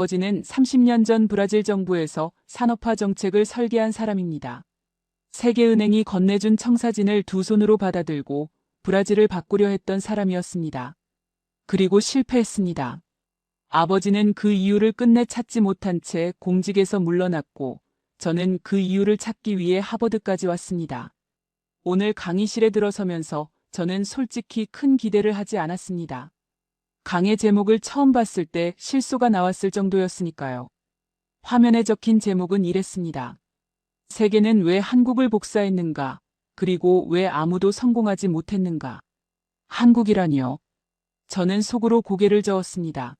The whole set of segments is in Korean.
아버지는 30년 전 브라질 정부에서 산업화 정책을 설계한 사람입니다. 세계은행이 건네준 청사진을 두 손으로 받아들고 브라질을 바꾸려 했던 사람이었습니다. 그리고 실패했습니다. 아버지는 그 이유를 끝내 찾지 못한 채 공직에서 물러났고, 저는 그 이유를 찾기 위해 하버드까지 왔습니다. 오늘 강의실에 들어서면서 저는 솔직히 큰 기대를 하지 않았습니다. 강의 제목을 처음 봤을 때 실소가 나왔을 정도였으니까요. 화면에 적힌 제목은 이랬습니다. 세계는 왜 한국을 복사했는가? 그리고 왜 아무도 성공하지 못했는가? 한국이라니요. 저는 속으로 고개를 저었습니다.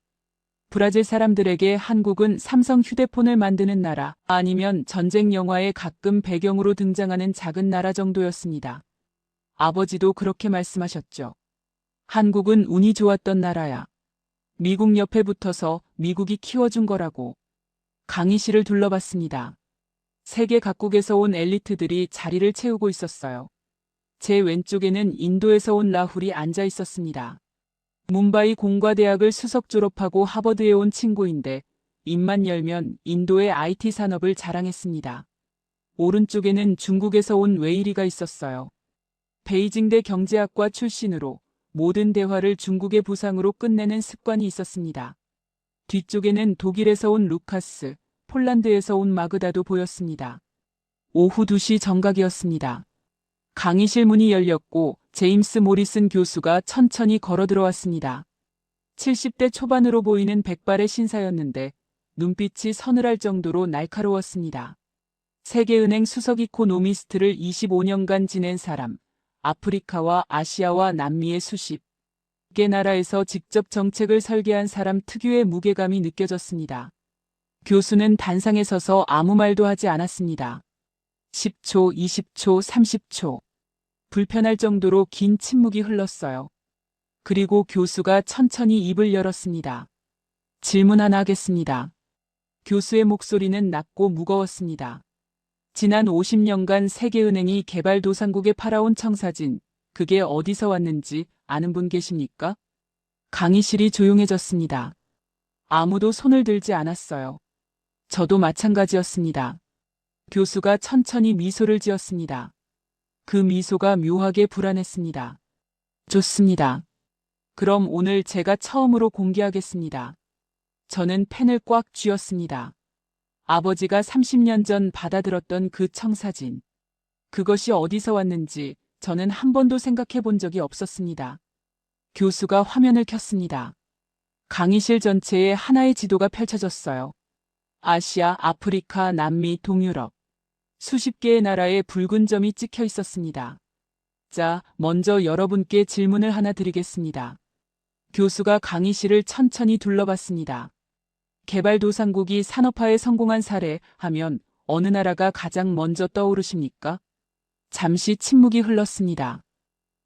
브라질 사람들에게 한국은 삼성 휴대폰을 만드는 나라, 아니면 전쟁 영화에 가끔 배경으로 등장하는 작은 나라 정도였습니다. 아버지도 그렇게 말씀하셨죠. 한국은 운이 좋았던 나라야. 미국 옆에 붙어서 미국이 키워준 거라고. 강의실을 둘러봤습니다. 세계 각국에서 온 엘리트들이 자리를 채우고 있었어요. 제 왼쪽에는 인도에서 온 라훌이 앉아 있었습니다. 뭄바이 공과대학을 수석 졸업하고 하버드에 온 친구인데 입만 열면 인도의 IT 산업을 자랑했습니다. 오른쪽에는 중국에서 온 웨이리가 있었어요. 베이징대 경제학과 출신으로 모든 대화를 중국의 부상으로 끝내는 습관이 있었습니다. 뒤쪽에는 독일에서 온 루카스, 폴란드에서 온 마그다도 보였습니다. 오후 2시 정각이었습니다. 강의실 문이 열렸고 제임스 모리슨 교수가 천천히 걸어 들어왔습니다. 70대 초반으로 보이는 백발의 신사였는데 눈빛이 서늘할 정도로 날카로웠습니다. 세계은행 수석 이코노미스트를 25년간 지낸 사람, 아프리카와 아시아와 남미의 수십 개 나라에서 직접 정책을 설계한 사람 특유의 무게감이 느껴졌습니다. 교수는 단상에 서서 아무 말도 하지 않았습니다. 10초, 20초, 30초. 불편할 정도로 긴 침묵이 흘렀어요. 그리고 교수가 천천히 입을 열었습니다. 질문 하나 하겠습니다. 교수의 목소리는 낮고 무거웠습니다. 지난 50년간 세계은행이 개발도상국에 팔아온 청사진, 그게 어디서 왔는지 아는 분 계십니까? 강의실이 조용해졌습니다. 아무도 손을 들지 않았어요. 저도 마찬가지였습니다. 교수가 천천히 미소를 지었습니다. 그 미소가 묘하게 불안했습니다. 좋습니다. 그럼 오늘 제가 처음으로 공개하겠습니다. 저는 펜을 꽉 쥐었습니다. 아버지가 30년 전 받아들었던 그 청사진. 그것이 어디서 왔는지 저는 한 번도 생각해 본 적이 없었습니다. 교수가 화면을 켰습니다. 강의실 전체에 하나의 지도가 펼쳐졌어요. 아시아, 아프리카, 남미, 동유럽. 수십 개의 나라에 붉은 점이 찍혀 있었습니다. 자, 먼저 여러분께 질문을 하나 드리겠습니다. 교수가 강의실을 천천히 둘러봤습니다. 개발도상국이 산업화에 성공한 사례 하면 어느 나라가 가장 먼저 떠오르십니까? 잠시 침묵이 흘렀습니다.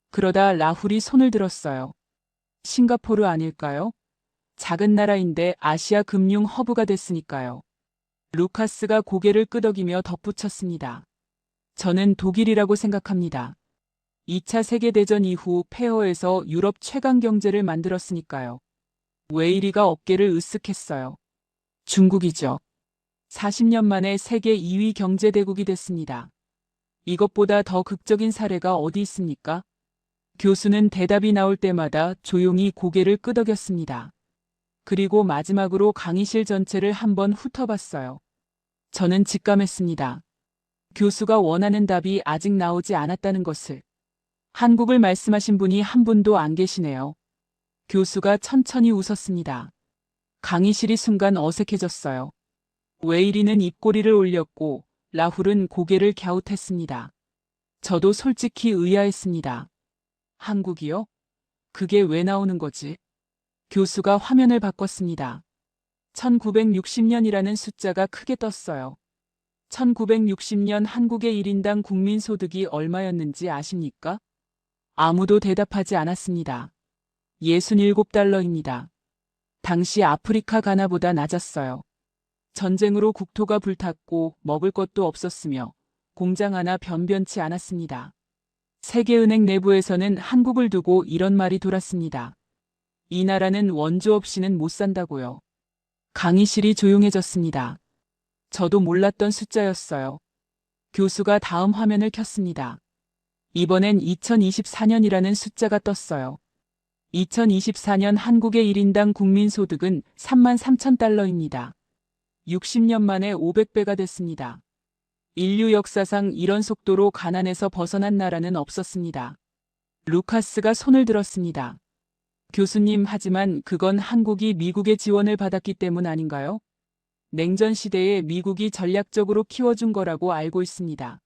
그러다 라훌이 손을 들었어요. 싱가포르 아닐까요? 작은 나라인데 아시아 금융 허브가 됐으니까요. 루카스가 고개를 끄덕이며 덧붙였습니다. 저는 독일이라고 생각합니다. 2차 세계대전 이후 폐허에서 유럽 최강 경제를 만들었으니까요. 웨이리가 어깨를 으쓱했어요. 중국이죠. 40년 만에 세계 2위 경제대국이 됐습니다. 이것보다 더 극적인 사례가 어디 있습니까? 교수는 대답이 나올 때마다 조용히 고개를 끄덕였습니다. 그리고 마지막으로 강의실 전체를 한번 훑어봤어요. 저는 직감했습니다. 교수가 원하는 답이 아직 나오지 않았다는 것을. 한국을 말씀하신 분이 한 분도 안 계시네요. 교수가 천천히 웃었습니다. 강의실이 순간 어색해졌어요. 웨이리는 입꼬리를 올렸고 라훌은 고개를 갸웃했습니다. 저도 솔직히 의아했습니다. 한국이요? 그게 왜 나오는 거지? 교수가 화면을 바꿨습니다. 1960년이라는 숫자가 크게 떴어요. 1960년 한국의 1인당 국민소득이 얼마였는지 아십니까? 아무도 대답하지 않았습니다. 67달러입니다. 당시 아프리카 가나보다 낮았어요. 전쟁으로 국토가 불탔고 먹을 것도 없었으며 공장 하나 변변치 않았습니다. 세계은행 내부에서는 한국을 두고 이런 말이 돌았습니다. 이 나라는 원조 없이는 못 산다고요. 강의실이 조용해졌습니다. 저도 몰랐던 숫자였어요. 교수가 다음 화면을 켰습니다. 이번엔 2024년이라는 숫자가 떴어요. 2024년 한국의 1인당 국민소득은 33,000달러입니다. 60년 만에 500배가 됐습니다. 인류 역사상 이런 속도로 가난에서 벗어난 나라는 없었습니다. 루카스가 손을 들었습니다. 교수님, 하지만 그건 한국이 미국의 지원을 받았기 때문 아닌가요? 냉전 시대에 미국이 전략적으로 키워준 거라고 알고 있습니다.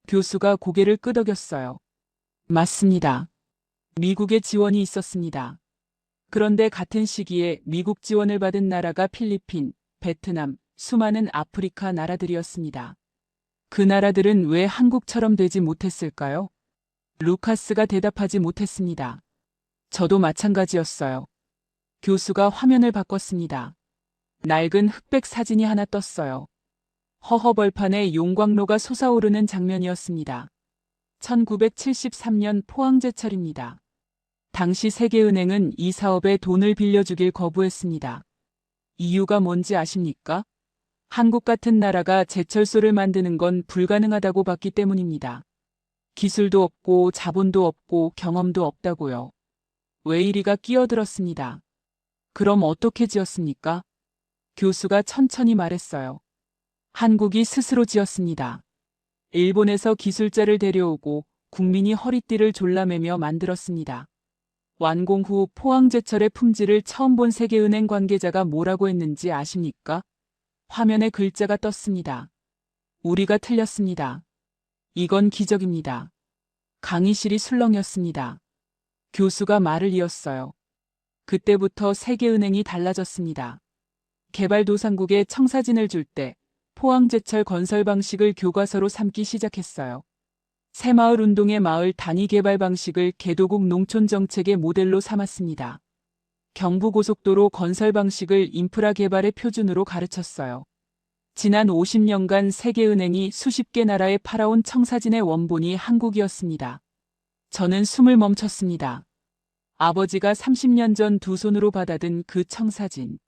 교수가 고개를 끄덕였어요. 맞습니다. 미국의 지원이 있었습니다. 그런데 같은 시기에 미국 지원을 받은 나라가 필리핀, 베트남, 수많은 아프리카 나라들이었습니다. 그 나라들은 왜 한국처럼 되지 못했을까요? 루카스가 대답하지 못했습니다. 저도 마찬가지였어요. 교수가 화면을 바꿨습니다. 낡은 흑백 사진이 하나 떴어요. 허허벌판에 용광로가 솟아오르는 장면이었습니다. 1973년 포항제철입니다. 당시 세계은행은 이 사업에 돈을 빌려주길 거부했습니다. 이유가 뭔지 아십니까? 한국 같은 나라가 제철소를 만드는 건 불가능하다고 봤기 때문입니다. 기술도 없고 자본도 없고 경험도 없다고요. 웨이리가 끼어들었습니다. 그럼 어떻게 지었습니까? 교수가 천천히 말했어요. 한국이 스스로 지었습니다. 일본에서 기술자를 데려오고 국민이 허리띠를 졸라매며 만들었습니다. 완공 후 포항제철의 품질을 처음 본 세계은행 관계자가 뭐라고 했는지 아십니까? 화면에 글자가 떴습니다. 우리가 틀렸습니다. 이건 기적입니다. 강의실이 술렁였습니다. 교수가 말을 이었어요. 그때부터 세계은행이 달라졌습니다. 개발도상국에 청사진을 줄 때 포항제철 건설 방식을 교과서로 삼기 시작했어요. 새마을 운동의 마을 단위 개발 방식을 개도국 농촌 정책의 모델로 삼았습니다. 경부고속도로 건설 방식을 인프라 개발의 표준으로 가르쳤어요. 지난 50년간 세계은행이 수십 개 나라에 팔아온 청사진의 원본이 한국이었습니다. 저는 숨을 멈췄습니다. 아버지가 30년 전 두 손으로 받아든 그 청사진.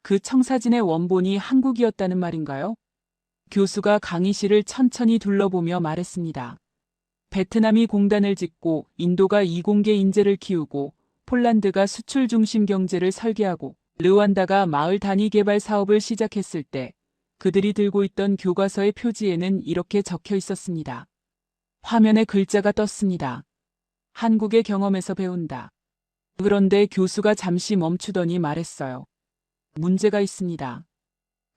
그 청사진의 원본이 한국이었다는 말인가요? 교수가 강의실을 천천히 둘러보며 말했습니다. 베트남이 공단을 짓고 인도가 이공계 인재를 키우고 폴란드가 수출 중심 경제를 설계하고 르완다가 마을 단위 개발 사업을 시작했을 때 그들이 들고 있던 교과서의 표지에는 이렇게 적혀 있었습니다. 화면에 글자가 떴습니다. 한국의 경험에서 배운다. 그런데 교수가 잠시 멈추더니 말했어요. 문제가 있습니다.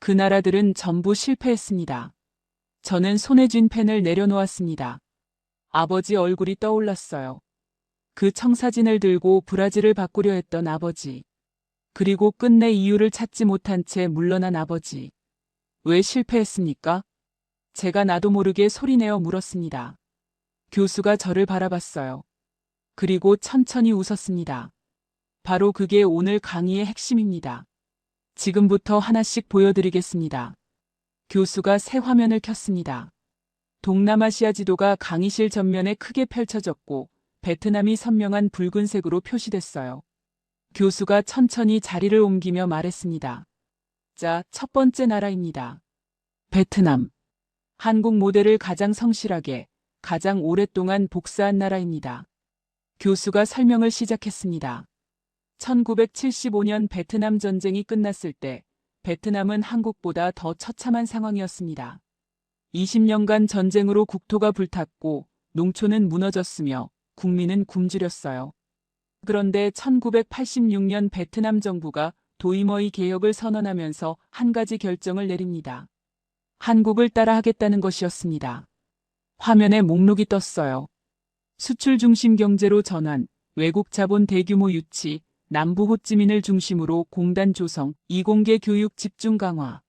그 나라들은 전부 실패했습니다. 저는 손에 쥔 펜을 내려놓았습니다. 아버지 얼굴이 떠올랐어요. 그 청사진을 들고 브라질을 바꾸려 했던 아버지. 그리고 끝내 이유를 찾지 못한 채 물러난 아버지. 왜 실패했습니까? 제가 나도 모르게 소리내어 물었습니다. 교수가 저를 바라봤어요. 그리고 천천히 웃었습니다. 바로 그게 오늘 강의의 핵심입니다. 지금부터 하나씩 보여드리겠습니다. 교수가 새 화면을 켰습니다. 동남아시아 지도가 강의실 전면에 크게 펼쳐졌고 베트남이 선명한 붉은색으로 표시됐어요. 교수가 천천히 자리를 옮기며 말했습니다. 자, 첫 번째 나라입니다. 베트남. 한국 모델을 가장 성실하게, 가장 오랫동안 복사한 나라입니다. 교수가 설명을 시작했습니다. 1975년 베트남 전쟁이 끝났을 때 베트남은 한국보다 더 처참한 상황이었습니다. 20년간 전쟁으로 국토가 불탔고 농촌은 무너졌으며 국민은 굶주렸어요. 그런데 1986년 베트남 정부가 도이머이 개혁을 선언하면서 한 가지 결정을 내립니다. 한국을 따라하겠다는 것이었습니다. 화면에 목록이 떴어요. 수출 중심 경제로 전환, 외국 자본 대규모 유치, 남부 호찌민을 중심으로 공단 조성, 이공계 교육 집중 강화.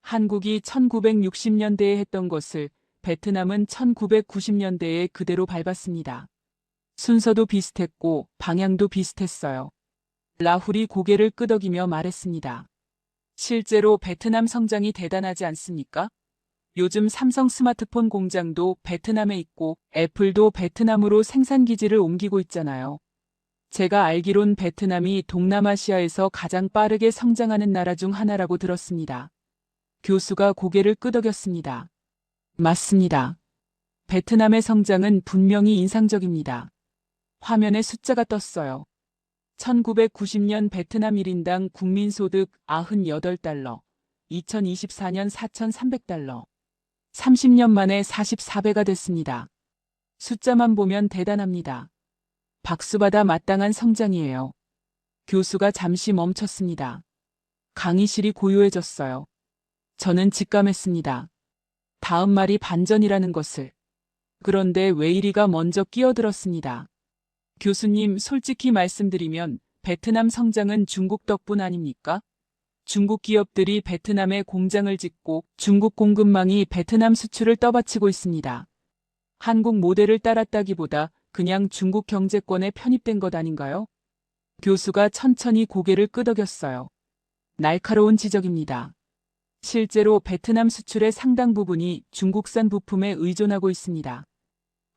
한국이 1960년대에 했던 것을 베트남은 1990년대에 그대로 밟았습니다. 순서도 비슷했고 방향도 비슷했어요. 라훌이 고개를 끄덕이며 말했습니다. 실제로 베트남 성장이 대단하지 않습니까? 요즘 삼성 스마트폰 공장도 베트남에 있고 애플도 베트남으로 생산 기지를 옮기고 있잖아요. 제가 알기론 베트남이 동남아시아에서 가장 빠르게 성장하는 나라 중 하나라고 들었습니다. 교수가 고개를 끄덕였습니다. 맞습니다. 베트남의 성장은 분명히 인상적입니다. 화면에 숫자가 떴어요. 1990년 베트남 1인당 국민소득 98달러, 2024년 4,300달러. 30년 만에 44배가 됐습니다. 숫자만 보면 대단합니다. 박수받아 마땅한 성장이에요. 교수가 잠시 멈췄습니다. 강의실이 고요해졌어요. 저는 직감했습니다. 다음 말이 반전이라는 것을. 그런데 웨이리가 먼저 끼어들었습니다. 교수님, 솔직히 말씀드리면 베트남 성장은 중국 덕분 아닙니까? 중국 기업들이 베트남에 공장을 짓고 중국 공급망이 베트남 수출을 떠받치고 있습니다. 한국 모델을 따랐다기보다 그냥 중국 경제권에 편입된 것 아닌가요? 교수가 천천히 고개를 끄덕였어요. 날카로운 지적입니다. 실제로 베트남 수출의 상당 부분이 중국산 부품에 의존하고 있습니다.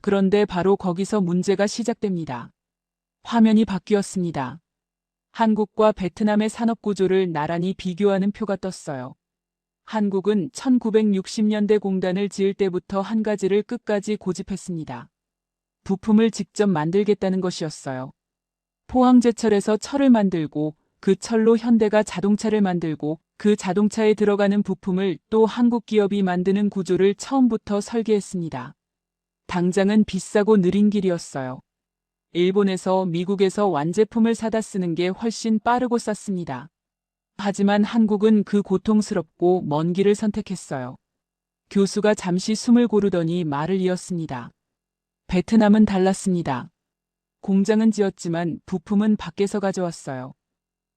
그런데 바로 거기서 문제가 시작됩니다. 화면이 바뀌었습니다. 한국과 베트남의 산업 구조를 나란히 비교하는 표가 떴어요. 한국은 1960년대 공단을 지을 때부터 한 가지를 끝까지 고집했습니다. 부품을 직접 만들겠다는 것이었어요. 포항제철에서 철을 만들고 그 철로 현대가 자동차를 만들고 그 자동차에 들어가는 부품을 또 한국 기업이 만드는 구조를 처음부터 설계했습니다. 당장은 비싸고 느린 길이었어요. 일본에서 미국에서 완제품을 사다 쓰는 게 훨씬 빠르고 쌌습니다. 하지만 한국은 그 고통스럽고 먼 길을 선택했어요. 교수가 잠시 숨을 고르더니 말을 이었습니다. 베트남은 달랐습니다. 공장은 지었지만 부품은 밖에서 가져왔어요.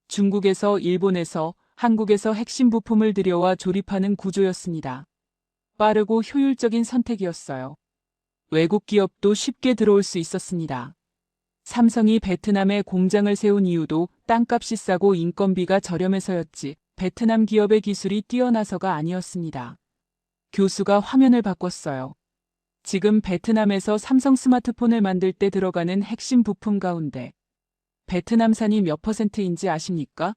중국에서, 일본에서, 한국에서 핵심 부품을 들여와 조립하는 구조였습니다. 빠르고 효율적인 선택이었어요. 외국 기업도 쉽게 들어올 수 있었습니다. 삼성이 베트남에 공장을 세운 이유도 땅값이 싸고 인건비가 저렴해서였지 베트남 기업의 기술이 뛰어나서가 아니었습니다. 교수가 화면을 바꿨어요. 지금 베트남에서 삼성 스마트폰을 만들 때 들어가는 핵심 부품 가운데 베트남산이 몇 %인지 아십니까?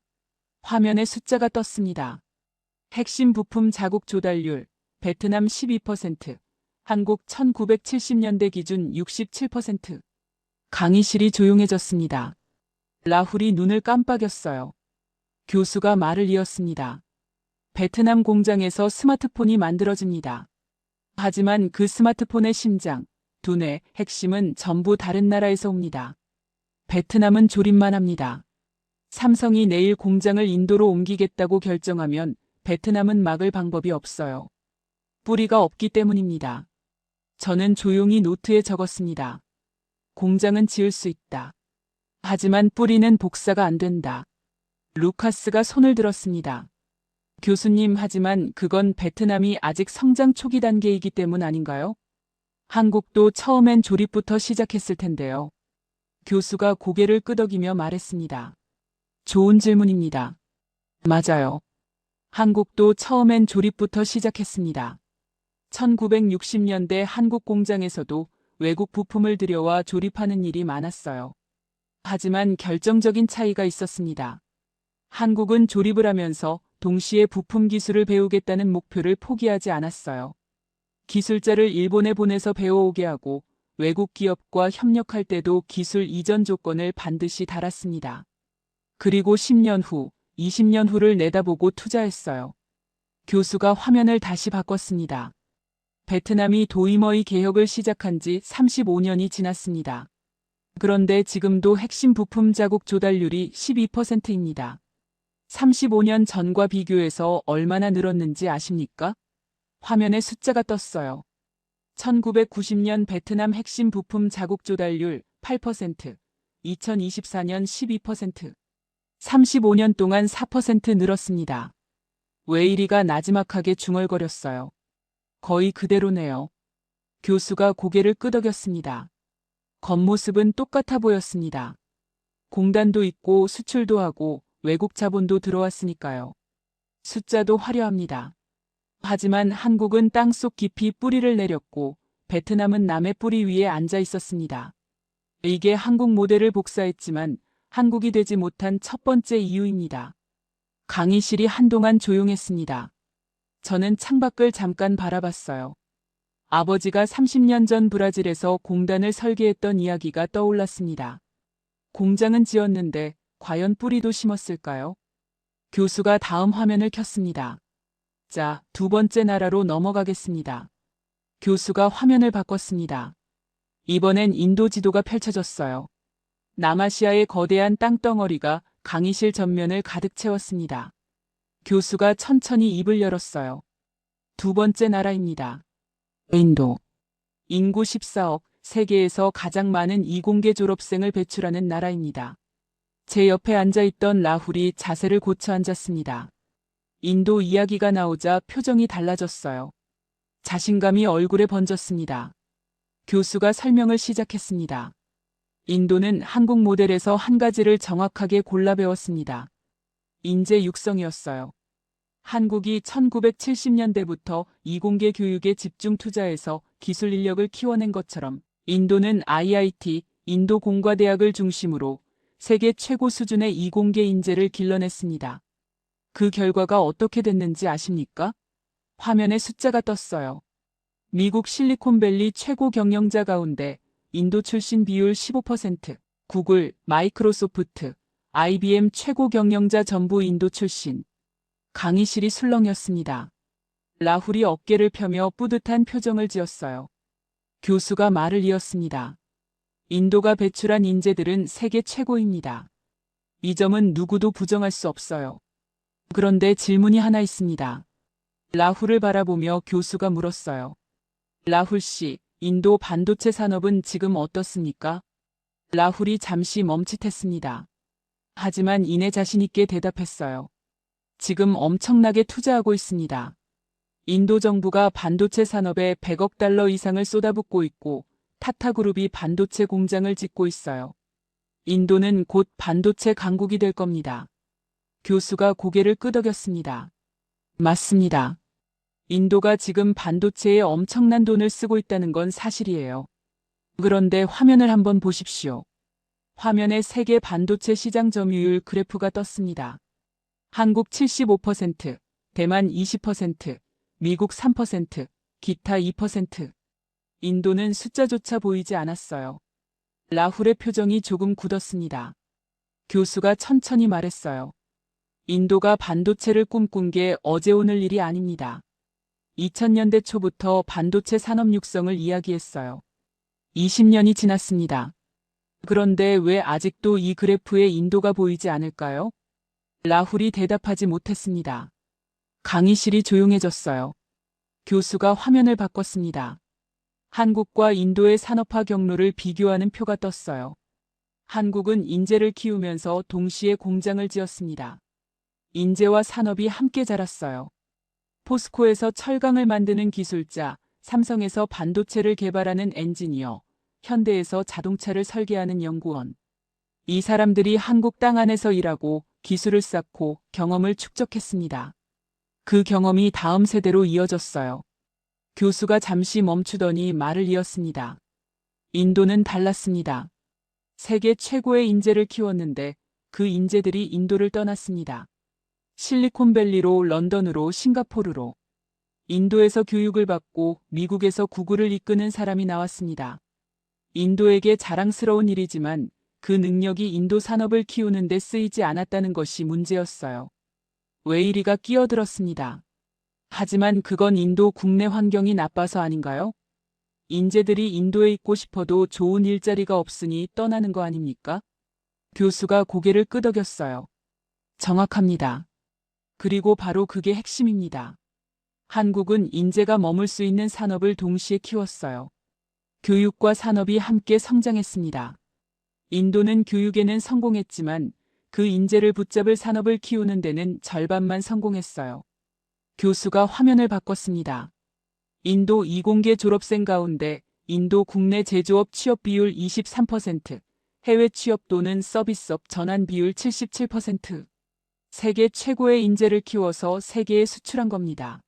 화면에 숫자가 떴습니다. 핵심 부품 자국 조달률, 베트남 12%, 한국 1970년대 기준 67%. 강의실이 조용해졌습니다. 라훌이 눈을 깜빡였어요. 교수가 말을 이었습니다. 베트남 공장에서 스마트폰이 만들어집니다. 하지만 그 스마트폰의 심장, 두뇌, 핵심은 전부 다른 나라에서 옵니다. 베트남은 조립만 합니다. 삼성이 내일 공장을 인도로 옮기겠다고 결정하면 베트남은 막을 방법이 없어요. 뿌리가 없기 때문입니다. 저는 조용히 노트에 적었습니다. 공장은 지을 수 있다. 하지만 뿌리는 복사가 안 된다. 루카스가 손을 들었습니다. 교수님, 하지만 그건 베트남이 아직 성장 초기 단계이기 때문 아닌가요? 한국도 처음엔 조립부터 시작했을 텐데요. 교수가 고개를 끄덕이며 말했습니다. 좋은 질문입니다. 맞아요. 한국도 처음엔 조립부터 시작했습니다. 1960년대 한국 공장에서도 외국 부품을 들여와 조립하는 일이 많았어요. 하지만 결정적인 차이가 있었습니다. 한국은 조립을 하면서 동시에 부품 기술을 배우겠다는 목표를 포기하지 않았어요. 기술자를 일본에 보내서 배워오게 하고 외국 기업과 협력할 때도 기술 이전 조건을 반드시 달았습니다. 그리고 10년 후, 20년 후를 내다보고 투자했어요. 교수가 화면을 다시 바꿨습니다. 베트남이 도이머의 개혁을 시작한 지 35년이 지났습니다. 그런데 지금도 핵심 부품 자국 조달률이 12%입니다. 35년 전과 비교해서 얼마나 늘었는지 아십니까? 화면에 숫자가 떴어요. 1990년 베트남 핵심 부품 자국 조달률 8%, 2024년 12%, 35년 동안 4% 늘었습니다. 웨이리가 나지막하게 중얼거렸어요. 거의 그대로네요. 교수가 고개를 끄덕였습니다. 겉모습은 똑같아 보였습니다. 공단도 있고 수출도 하고 외국 자본도 들어왔으니까요. 숫자도 화려합니다. 하지만 한국은 땅속 깊이 뿌리를 내렸고 베트남은 남의 뿌리 위에 앉아 있었습니다. 이게 한국 모델을 복사했지만 한국이 되지 못한 첫 번째 이유입니다. 강의실이 한동안 조용했습니다. 저는 창밖을 잠깐 바라봤어요. 아버지가 30년 전 브라질에서 공단을 설계했던 이야기가 떠올랐습니다. 공장은 지었는데 과연 뿌리도 심었을까요? 교수가 다음 화면을 켰습니다. 자, 두 번째 나라로 넘어가겠습니다. 교수가 화면을 바꿨습니다. 이번엔 인도 지도가 펼쳐졌어요. 남아시아의 거대한 땅덩어리가 강의실 전면을 가득 채웠습니다. 교수가 천천히 입을 열었어요. 두 번째 나라입니다. 인도. 인구 14억, 세계에서 가장 많은 이공계 졸업생을 배출하는 나라입니다. 제 옆에 앉아있던 라훌이 자세를 고쳐 앉았습니다. 인도 이야기가 나오자 표정이 달라졌어요. 자신감이 얼굴에 번졌습니다. 교수가 설명을 시작했습니다. 인도는 한국 모델에서 한 가지를 정확하게 골라 배웠습니다. 인재 육성이었어요. 한국이 1970년대부터 이공계 교육에 집중 투자해서 기술 인력을 키워낸 것처럼 인도는 IIT, 인도공과대학을 중심으로 세계 최고 수준의 이공계 인재를 길러냈습니다. 그 결과가 어떻게 됐는지 아십니까? 화면에 숫자가 떴어요. 미국 실리콘밸리 최고 경영자 가운데 인도 출신 비율 15%, 구글, 마이크로소프트, IBM 최고 경영자 전부 인도 출신. 강의실이 술렁였습니다. 라훌이 어깨를 펴며 뿌듯한 표정을 지었어요. 교수가 말을 이었습니다. 인도가 배출한 인재들은 세계 최고입니다. 이 점은 누구도 부정할 수 없어요. 그런데 질문이 하나 있습니다. 라훌을 바라보며 교수가 물었어요. 라훌 씨, 인도 반도체 산업은 지금 어떻습니까? 라훌이 잠시 멈칫했습니다. 하지만 이내 자신있게 대답했어요. 지금 엄청나게 투자하고 있습니다. 인도 정부가 반도체 산업에 100억 달러 이상을 쏟아붓고 있고 타타그룹이 반도체 공장을 짓고 있어요. 인도는 곧 반도체 강국이 될 겁니다. 교수가 고개를 끄덕였습니다. 맞습니다. 인도가 지금 반도체에 엄청난 돈을 쓰고 있다는 건 사실이에요. 그런데 화면을 한번 보십시오. 화면에 세계 반도체 시장 점유율 그래프가 떴습니다. 한국 75%, 대만 20%, 미국 3%, 기타 2%. 인도는 숫자조차 보이지 않았어요. 라훌의 표정이 조금 굳었습니다. 교수가 천천히 말했어요. 인도가 반도체를 꿈꾼 게 어제 오늘 일이 아닙니다. 2000년대 초부터 반도체 산업 육성을 이야기했어요. 20년이 지났습니다. 그런데 왜 아직도 이 그래프에 인도가 보이지 않을까요? 라훌이 대답하지 못했습니다. 강의실이 조용해졌어요. 교수가 화면을 바꿨습니다. 한국과 인도의 산업화 경로를 비교하는 표가 떴어요. 한국은 인재를 키우면서 동시에 공장을 지었습니다. 인재와 산업이 함께 자랐어요. 포스코에서 철강을 만드는 기술자, 삼성에서 반도체를 개발하는 엔지니어, 현대에서 자동차를 설계하는 연구원. 이 사람들이 한국 땅 안에서 일하고 기술을 쌓고 경험을 축적했습니다. 그 경험이 다음 세대로 이어졌어요. 교수가 잠시 멈추더니 말을 이었습니다. 인도는 달랐습니다. 세계 최고의 인재를 키웠는데 그 인재들이 인도를 떠났습니다. 실리콘밸리로, 런던으로, 싱가포르로. 인도에서 교육을 받고 미국에서 구글을 이끄는 사람이 나왔습니다. 인도에게 자랑스러운 일이지만 그 능력이 인도 산업을 키우는 데 쓰이지 않았다는 것이 문제였어요. 웨이리가 끼어들었습니다. 하지만 그건 인도 국내 환경이 나빠서 아닌가요? 인재들이 인도에 있고 싶어도 좋은 일자리가 없으니 떠나는 거 아닙니까? 교수가 고개를 끄덕였어요. 정확합니다. 그리고 바로 그게 핵심입니다. 한국은 인재가 머물 수 있는 산업을 동시에 키웠어요. 교육과 산업이 함께 성장했습니다. 인도는 교육에는 성공했지만 그 인재를 붙잡을 산업을 키우는 데는 절반만 성공했어요. 교수가 화면을 바꿨습니다. 인도 이공계 졸업생 가운데 인도 국내 제조업 취업 비율 23%, 해외 취업 또는 서비스업 전환 비율 77%. 세계 최고의 인재를 키워서 세계에 수출한 겁니다.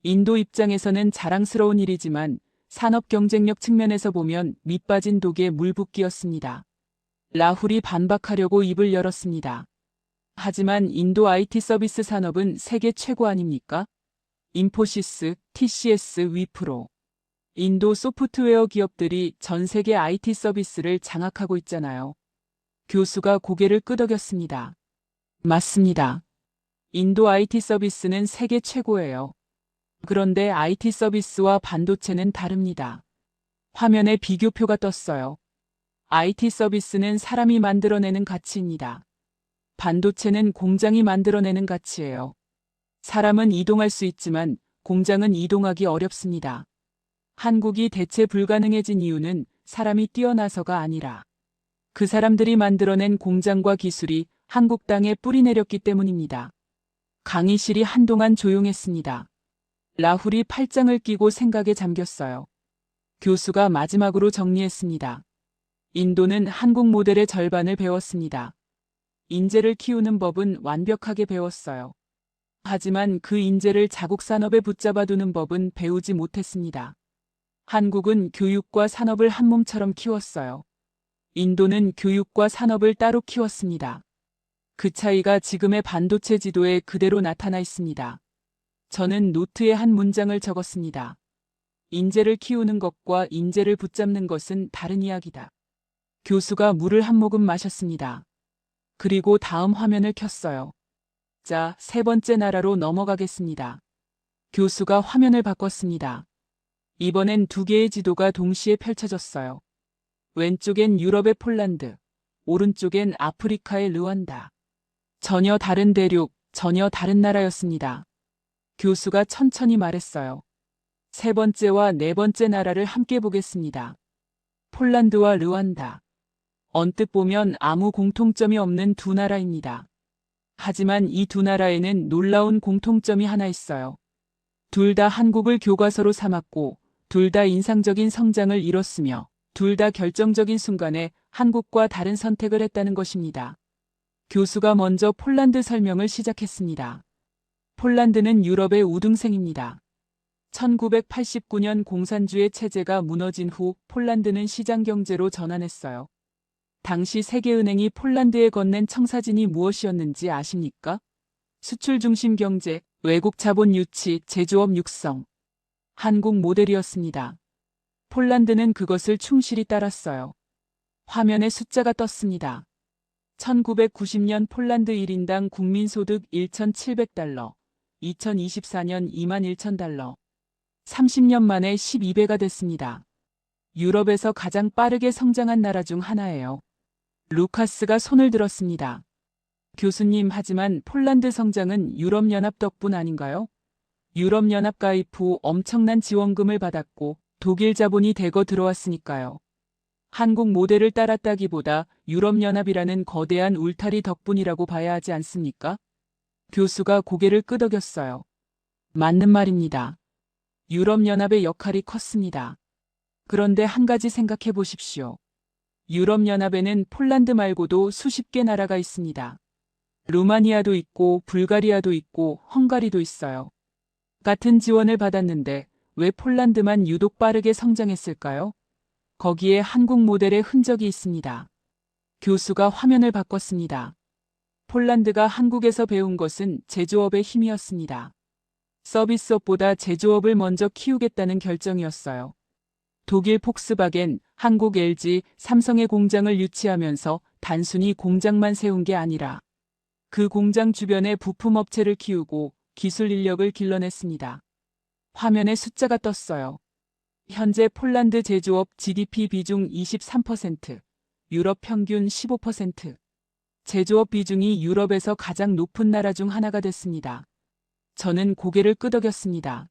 인도 입장에서는 자랑스러운 일이지만 산업 경쟁력 측면에서 보면 밑빠진 독에 물 붓기였습니다. 라훌이 반박하려고 입을 열었습니다. 하지만 인도 IT 서비스 산업은 세계 최고 아닙니까? 인포시스, TCS, 위프로. 인도 소프트웨어 기업들이 전 세계 IT 서비스를 장악하고 있잖아요. 교수가 고개를 끄덕였습니다. 맞습니다. 인도 IT 서비스는 세계 최고예요. 그런데 IT 서비스와 반도체는 다릅니다. 화면에 비교표가 떴어요. IT 서비스는 사람이 만들어내는 가치입니다. 반도체는 공장이 만들어내는 가치예요. 사람은 이동할 수 있지만 공장은 이동하기 어렵습니다. 한국이 대체 불가능해진 이유는 사람이 뛰어나서가 아니라 그 사람들이 만들어낸 공장과 기술이 한국 땅에 뿌리내렸기 때문입니다. 강의실이 한동안 조용했습니다. 라훌이 팔짱을 끼고 생각에 잠겼어요. 교수가 마지막으로 정리했습니다. 인도는 한국 모델의 절반을 배웠습니다. 인재를 키우는 법은 완벽하게 배웠어요. 하지만 그 인재를 자국 산업에 붙잡아두는 법은 배우지 못했습니다. 한국은 교육과 산업을 한 몸처럼 키웠어요. 인도는 교육과 산업을 따로 키웠습니다. 그 차이가 지금의 반도체 지도에 그대로 나타나 있습니다. 저는 노트에 한 문장을 적었습니다. 인재를 키우는 것과 인재를 붙잡는 것은 다른 이야기다. 교수가 물을 한 모금 마셨습니다. 그리고 다음 화면을 켰어요. 자, 세 번째 나라로 넘어가겠습니다. 교수가 화면을 바꿨습니다. 이번엔 두 개의 지도가 동시에 펼쳐졌어요. 왼쪽엔 유럽의 폴란드, 오른쪽엔 아프리카의 르완다. 전혀 다른 대륙, 전혀 다른 나라였습니다. 교수가 천천히 말했어요. 세 번째와 네 번째 나라를 함께 보겠습니다. 폴란드와 르완다. 언뜻 보면 아무 공통점이 없는 두 나라입니다. 하지만 이 두 나라에는 놀라운 공통점이 하나 있어요. 둘 다 한국을 교과서로 삼았고, 둘 다 인상적인 성장을 이뤘으며, 둘 다 결정적인 순간에 한국과 다른 선택을 했다는 것입니다. 교수가 먼저 폴란드 설명을 시작했습니다. 폴란드는 유럽의 우등생입니다. 1989년 공산주의 체제가 무너진 후 폴란드는 시장 경제로 전환했어요. 당시 세계은행이 폴란드에 건넨 청사진이 무엇이었는지 아십니까? 수출 중심 경제, 외국 자본 유치, 제조업 육성. 한국 모델이었습니다. 폴란드는 그것을 충실히 따랐어요. 화면에 숫자가 떴습니다. 1990년 폴란드 1인당 국민소득 1,700달러, 2024년 21,000달러. 30년 만에 12배가 됐습니다. 유럽에서 가장 빠르게 성장한 나라 중 하나예요. 루카스가 손을 들었습니다. 교수님, 하지만 폴란드 성장은 유럽연합 덕분 아닌가요? 유럽연합 가입 후 엄청난 지원금을 받았고 독일 자본이 대거 들어왔으니까요. 한국 모델을 따랐다기보다 유럽연합이라는 거대한 울타리 덕분이라고 봐야 하지 않습니까? 교수가 고개를 끄덕였어요. 맞는 말입니다. 유럽연합의 역할이 컸습니다. 그런데 한 가지 생각해 보십시오. 유럽연합에는 폴란드 말고도 수십 개 나라가 있습니다. 루마니아도 있고 불가리아도 있고 헝가리도 있어요. 같은 지원을 받았는데 왜 폴란드만 유독 빠르게 성장했을까요? 거기에 한국 모델의 흔적이 있습니다. 교수가 화면을 바꿨습니다. 폴란드가 한국에서 배운 것은 제조업의 힘이었습니다. 서비스업보다 제조업을 먼저 키우겠다는 결정이었어요. 독일 폭스바겐, 한국 LG, 삼성의 공장을 유치하면서 단순히 공장만 세운 게 아니라 그 공장 주변에 부품업체를 키우고 기술 인력을 길러냈습니다. 화면에 숫자가 떴어요. 현재 폴란드 제조업 GDP 비중 23%, 유럽 평균 15%. 제조업 비중이 유럽에서 가장 높은 나라 중 하나가 됐습니다. 저는 고개를 끄덕였습니다.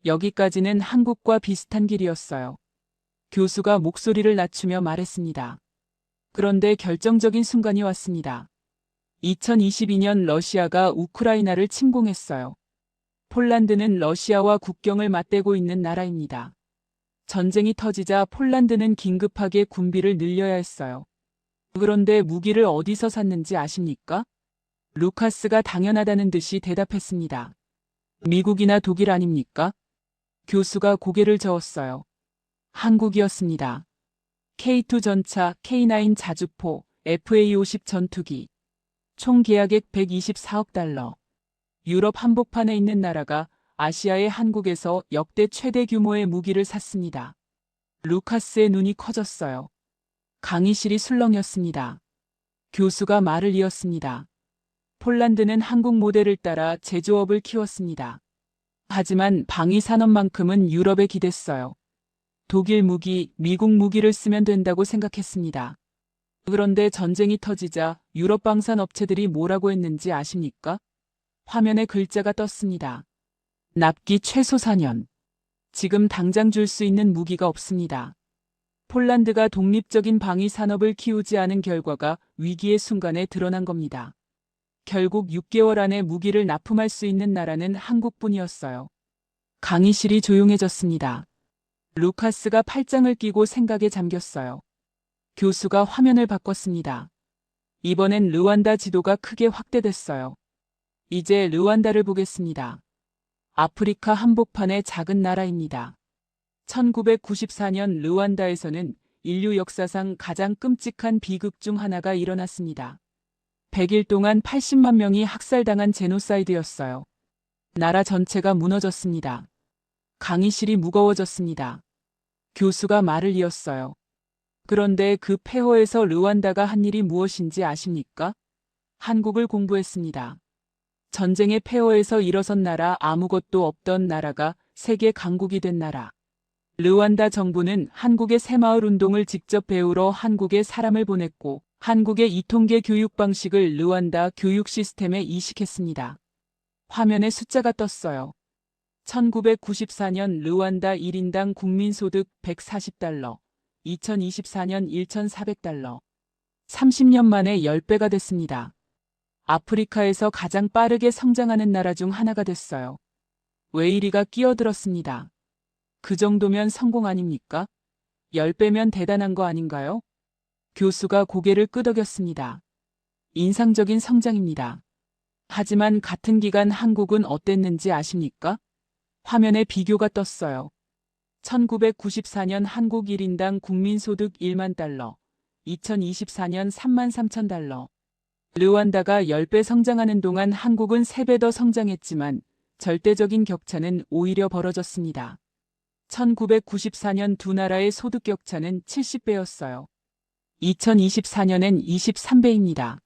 여기까지는 한국과 비슷한 길이었어요. 교수가 목소리를 낮추며 말했습니다. 그런데 결정적인 순간이 왔습니다. 2022년 러시아가 우크라이나를 침공했어요. 폴란드는 러시아와 국경을 맞대고 있는 나라입니다. 전쟁이 터지자 폴란드는 긴급하게 군비를 늘려야 했어요. 그런데 무기를 어디서 샀는지 아십니까? 루카스가 당연하다는 듯이 대답했습니다. 미국이나 독일 아닙니까? 교수가 고개를 저었어요. 한국이었습니다. K2 전차, K9 자주포, FA-50 전투기. 총 계약액 124억 달러. 유럽 한복판에 있는 나라가 아시아의 한국에서 역대 최대 규모의 무기를 샀습니다. 루카스의 눈이 커졌어요. 강의실이 술렁였습니다. 교수가 말을 이었습니다. 폴란드는 한국 모델을 따라 제조업을 키웠습니다. 하지만 방위 산업만큼은 유럽에 기댔어요. 독일 무기, 미국 무기를 쓰면 된다고 생각했습니다. 그런데 전쟁이 터지자 유럽 방산 업체들이 뭐라고 했는지 아십니까? 화면에 글자가 떴습니다. 납기 최소 4년. 지금 당장 줄 수 있는 무기가 없습니다. 폴란드가 독립적인 방위 산업을 키우지 않은 결과가 위기의 순간에 드러난 겁니다. 결국 6개월 안에 무기를 납품할 수 있는 나라는 한국뿐이었어요. 강의실이 조용해졌습니다. 루카스가 팔짱을 끼고 생각에 잠겼어요. 교수가 화면을 바꿨습니다. 이번엔 르완다 지도가 크게 확대됐어요. 이제 르완다를 보겠습니다. 아프리카 한복판의 작은 나라입니다. 1994년 르완다에서는 인류 역사상 가장 끔찍한 비극 중 하나가 일어났습니다. 100일 동안 80만 명이 학살당한 제노사이드였어요. 나라 전체가 무너졌습니다. 강의실이 무거워졌습니다. 교수가 말을 이었어요. 그런데 그 폐허에서 르완다가 한 일이 무엇인지 아십니까? 한국을 공부했습니다. 전쟁의 폐허에서 일어선 나라, 아무것도 없던 나라가 세계 강국이 된 나라. 르완다 정부는 한국의 새마을 운동을 직접 배우러 한국에 사람을 보냈고 한국의 이통계 교육 방식을 르완다 교육 시스템에 이식했습니다. 화면에 숫자가 떴어요. 1994년 르완다 1인당 국민소득 140달러, 2024년 1,400달러. 30년 만에 10배가 됐습니다. 아프리카에서 가장 빠르게 성장하는 나라 중 하나가 됐어요. 웨이리가 끼어들었습니다. 그 정도면 성공 아닙니까? 10배면 대단한 거 아닌가요? 교수가 고개를 끄덕였습니다. 인상적인 성장입니다. 하지만 같은 기간 한국은 어땠는지 아십니까? 화면에 비교가 떴어요. 1994년 한국 1인당 국민소득 1만 달러, 2024년 3만 3천 달러. 르완다가 10배 성장하는 동안 한국은 3배 더 성장했지만 절대적인 격차는 오히려 벌어졌습니다. 1994년 두 나라의 소득 격차는 70배였어요. 2024년엔 23배입니다.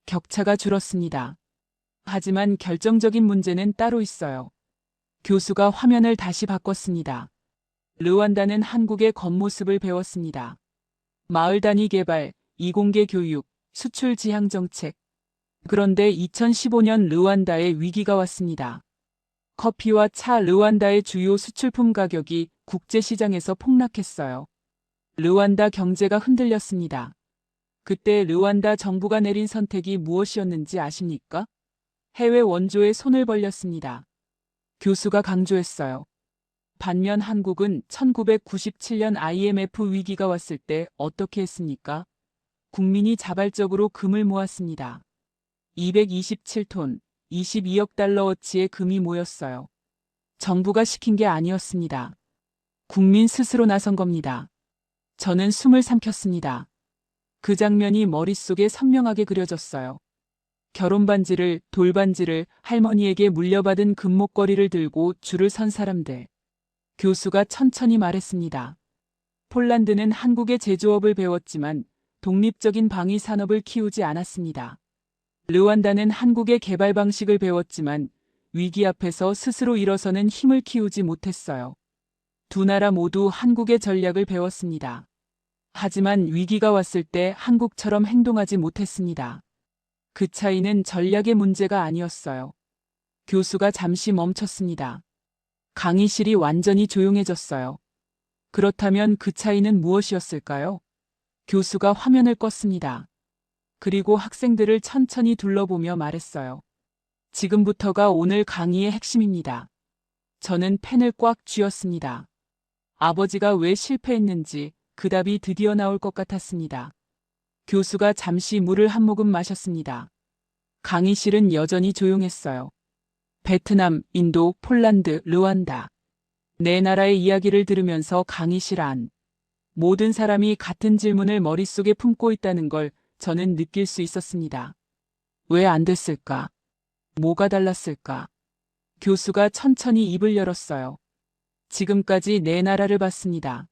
격차가 줄었습니다. 하지만 결정적인 문제는 따로 있어요. 교수가 화면을 다시 바꿨습니다. 르완다는 한국의 겉모습을 배웠습니다. 마을 단위 개발, 이공계 교육, 수출 지향 정책. 그런데 2015년 르완다에 위기가 왔습니다. 커피와 차 르완다의 주요 수출품 가격이 국제시장에서 폭락했어요. 르완다 경제가 흔들렸습니다. 그때 르완다 정부가 내린 선택이 무엇이었는지 아십니까? 해외 원조에 손을 벌렸습니다. 교수가 강조했어요. 반면 한국은 1997년 IMF 위기가 왔을 때 어떻게 했습니까? 국민이 자발적으로 금을 모았습니다. 227톤, 22억 달러어치의 금이 모였어요. 정부가 시킨 게 아니었습니다. 국민 스스로 나선 겁니다. 저는 숨을 삼켰습니다. 그 장면이 머릿속에 선명하게 그려졌어요. 결혼반지를, 돌반지를, 할머니에게 물려받은 금목걸이를 들고 줄을 선 사람들. 교수가 천천히 말했습니다. 폴란드는 한국의 제조업을 배웠지만 독립적인 방위 산업을 키우지 않았습니다. 르완다는 한국의 개발 방식을 배웠지만 위기 앞에서 스스로 일어서는 힘을 키우지 못했어요. 두 나라 모두 한국의 전략을 배웠습니다. 하지만 위기가 왔을 때 한국처럼 행동하지 못했습니다. 그 차이는 전략의 문제가 아니었어요. 교수가 잠시 멈췄습니다. 강의실이 완전히 조용해졌어요. 그렇다면 그 차이는 무엇이었을까요? 교수가 화면을 껐습니다. 그리고 학생들을 천천히 둘러보며 말했어요. 지금부터가 오늘 강의의 핵심입니다. 저는 펜을 꽉 쥐었습니다. 아버지가 왜 실패했는지 그 답이 드디어 나올 것 같았습니다. 교수가 잠시 물을 한 모금 마셨습니다. 강의실은 여전히 조용했어요. 베트남, 인도, 폴란드, 르완다. 내 나라의 이야기를 들으면서 강의실 안 모든 사람이 같은 질문을 머릿속에 품고 있다는 걸 저는 느낄 수 있었습니다. 왜 안 됐을까? 뭐가 달랐을까? 교수가 천천히 입을 열었어요. 지금까지 내 나라를 봤습니다.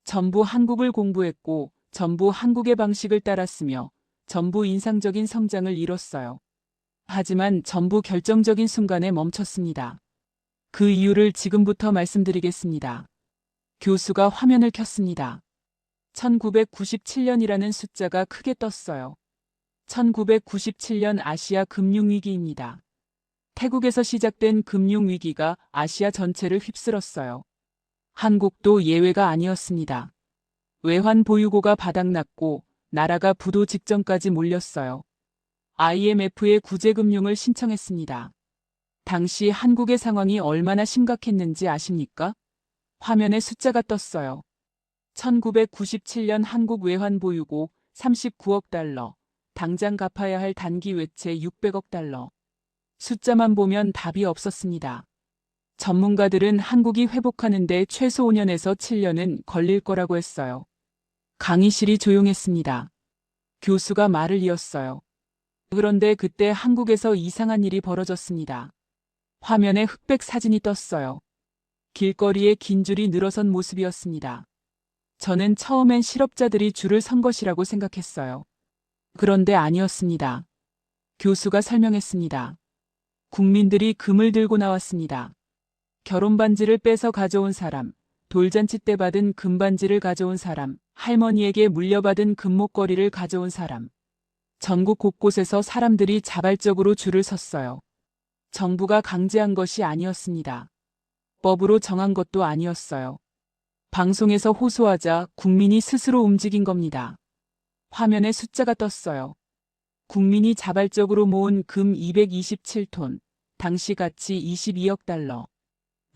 전부 한국을 공부했고, 전부 한국의 방식을 따랐으며, 전부 인상적인 성장을 이뤘어요. 하지만 전부 결정적인 순간에 멈췄습니다. 그 이유를 지금부터 말씀드리겠습니다. 교수가 화면을 켰습니다. 1997년이라는 숫자가 크게 떴어요. 1997년 아시아 금융위기입니다. 태국에서 시작된 금융위기가 아시아 전체를 휩쓸었어요. 한국도 예외가 아니었습니다. 외환 보유고가 바닥났고 나라가 부도 직전까지 몰렸어요. IMF의 구제금융을 신청했습니다. 당시 한국의 상황이 얼마나 심각했는지 아십니까? 화면에 숫자가 떴어요. 1997년 한국 외환 보유고 39억 달러, 당장 갚아야 할 단기 외채 600억 달러. 숫자만 보면 답이 없었습니다. 전문가들은 한국이 회복하는데 최소 5년에서 7년은 걸릴 거라고 했어요. 강의실이 조용했습니다. 교수가 말을 이었어요. 그런데 그때 한국에서 이상한 일이 벌어졌습니다. 화면에 흑백 사진이 떴어요. 길거리에 긴 줄이 늘어선 모습이었습니다. 저는 처음엔 실업자들이 줄을 선 것이라고 생각했어요. 그런데 아니었습니다. 교수가 설명했습니다. 국민들이 금을 들고 나왔습니다. 결혼반지를 뺏어 가져온 사람, 돌잔치 때 받은 금반지를 가져온 사람, 할머니에게 물려받은 금목걸이를 가져온 사람. 전국 곳곳에서 사람들이 자발적으로 줄을 섰어요. 정부가 강제한 것이 아니었습니다. 법으로 정한 것도 아니었어요. 방송에서 호소하자 국민이 스스로 움직인 겁니다. 화면에 숫자가 떴어요. 국민이 자발적으로 모은 금 227톤, 당시 가치 22억 달러.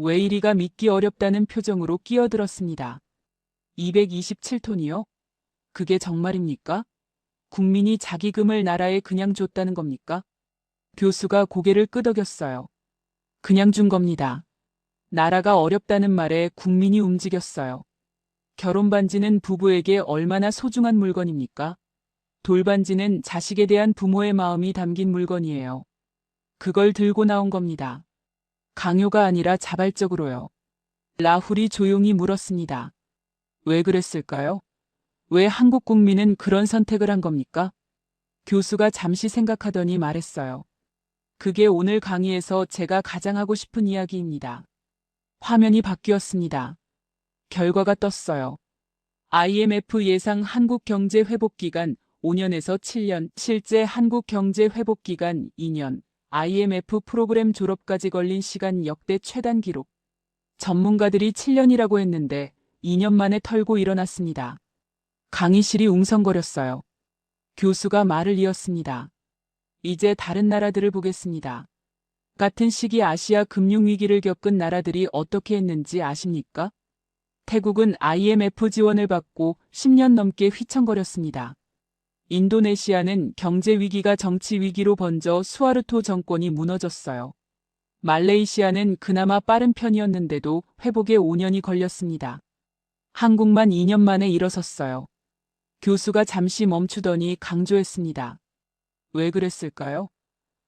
왜 이리가 믿기 어렵다는 표정으로 끼어들었습니다. 227톤이요? 그게 정말입니까? 국민이 자기 금을 나라에 그냥 줬다는 겁니까? 교수가 고개를 끄덕였어요. 그냥 준 겁니다. 나라가 어렵다는 말에 국민이 움직였어요. 결혼반지는 부부에게 얼마나 소중한 물건입니까? 돌반지는 자식에 대한 부모의 마음이 담긴 물건이에요. 그걸 들고 나온 겁니다. 강요가 아니라 자발적으로요. 라훌이 조용히 물었습니다. 왜 그랬을까요? 왜 한국 국민은 그런 선택을 한 겁니까? 교수가 잠시 생각하더니 말했어요. 그게 오늘 강의에서 제가 가장 하고 싶은 이야기입니다. 화면이 바뀌었습니다. 결과가 떴어요. IMF 예상 한국 경제 회복 기간 5년에서 7년, 실제 한국 경제 회복 기간 2년, IMF 프로그램 졸업까지 걸린 시간 역대 최단 기록. 전문가들이 7년이라고 했는데 2년 만에 털고 일어났습니다. 강의실이 웅성거렸어요. 교수가 말을 이었습니다. 이제 다른 나라들을 보겠습니다. 같은 시기 아시아 금융위기를 겪은 나라들이 어떻게 했는지 아십니까? 태국은 IMF 지원을 받고 10년 넘게 휘청거렸습니다. 인도네시아는 경제위기가 정치위기로 번져 수하르토 정권이 무너졌어요. 말레이시아는 그나마 빠른 편이었는데도 회복에 5년이 걸렸습니다. 한국만 2년 만에 일어섰어요. 교수가 잠시 멈추더니 강조했습니다. 왜 그랬을까요?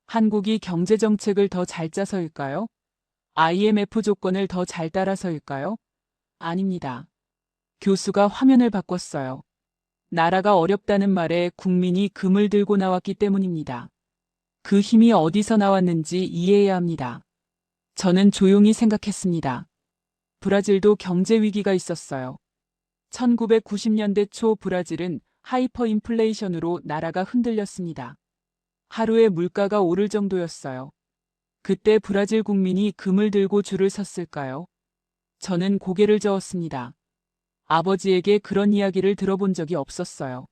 한국이 경제정책을 더 잘 짜서일까요? IMF 조건을 더 잘 따라서일까요? 아닙니다. 교수가 화면을 바꿨어요. 나라가 어렵다는 말에 국민이 금을 들고 나왔기 때문입니다. 그 힘이 어디서 나왔는지 이해해야 합니다. 저는 조용히 생각했습니다. 브라질도 경제 위기가 있었어요. 1990년대 초 브라질은 하이퍼인플레이션으로 나라가 흔들렸습니다. 하루에 물가가 오를 정도였어요. 그때 브라질 국민이 금을 들고 줄을 섰을까요? 저는 고개를 저었습니다. 아버지에게 그런 이야기를 들어본 적이 없었어요.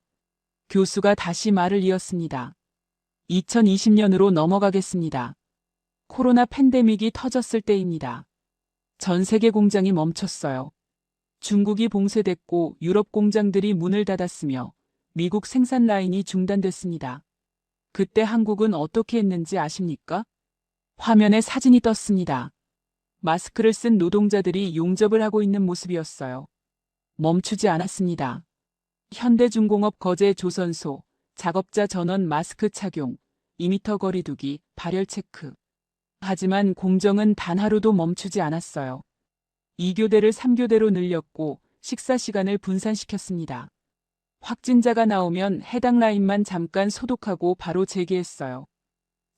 교수가 다시 말을 이었습니다. 2020년으로 넘어가겠습니다. 코로나 팬데믹이 터졌을 때입니다. 전 세계 공장이 멈췄어요. 중국이 봉쇄됐고 유럽 공장들이 문을 닫았으며 미국 생산 라인이 중단됐습니다. 그때 한국은 어떻게 했는지 아십니까? 화면에 사진이 떴습니다. 마스크를 쓴 노동자들이 용접을 하고 있는 모습이었어요. 멈추지 않았습니다. 현대중공업 거제 조선소, 작업자 전원 마스크 착용, 2미터 거리 두기, 발열 체크. 하지만 공정은 단 하루도 멈추지 않았어요. 2교대를 3교대로 늘렸고 식사 시간을 분산시켰습니다. 확진자가 나오면 해당 라인만 잠깐 소독하고 바로 재개했어요.